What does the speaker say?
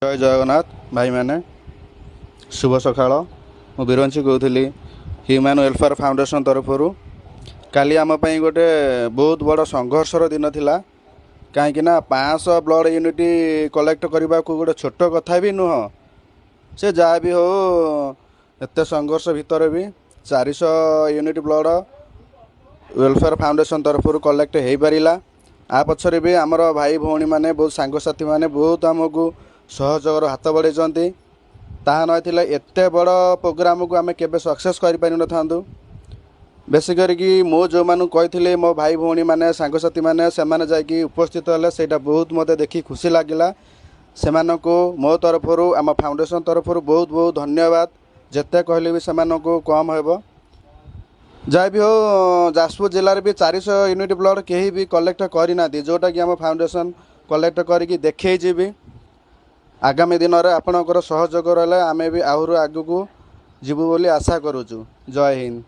जय जगन्नाथ भाई मैंने शुभ सकाळ मु बिरंची कहूली ह्यूमन वेलफेयर फाउंडेशन तरफ काली आम गोटे बहुत बड़ संघर्षर दिन थिला कहीं 500 ब्लड यूनिट कलेक्ट करने को गोटे छोट कथा भी नुह से जहाँ भी हो एत संघर्ष भितर भी 400 यूनिट ब्लड वेलफेयर फाउंडेशन तरफ कलेक्ट हो पारा आ पछरे भी आमर भाई भौणी मैंने बहुत सांगसाथी मैंने बहुत आमको सहयोगर हाथ बढ़ाई ताहा ना एत बड़ प्रोग्राम को आम के सक्सेस कर पारि न था बेसिक मो जो मानू कही मो भाई भौणी मैंने सांगसाथी मैंने से जाकि उपस्थित हेले सेटा बहुत मत देखी खुशी लगिला से मो तरफ आम फाउंडेशन तरफ बहुत बहुत धन्यवाद जिते कहले भी से कम हो जहाँ भी हो जाजपुर जिले में भी 400 यूनिट ब्लड कहीं भी कलेक्ट करना जोटा कि आम फाउंडेशन कलेक्ट करके देखी भी आगामी दिन में आपणकर सहयोग रहा आम भी आहरी आग को जीवु बोली आशा करुचु। जय हिंद।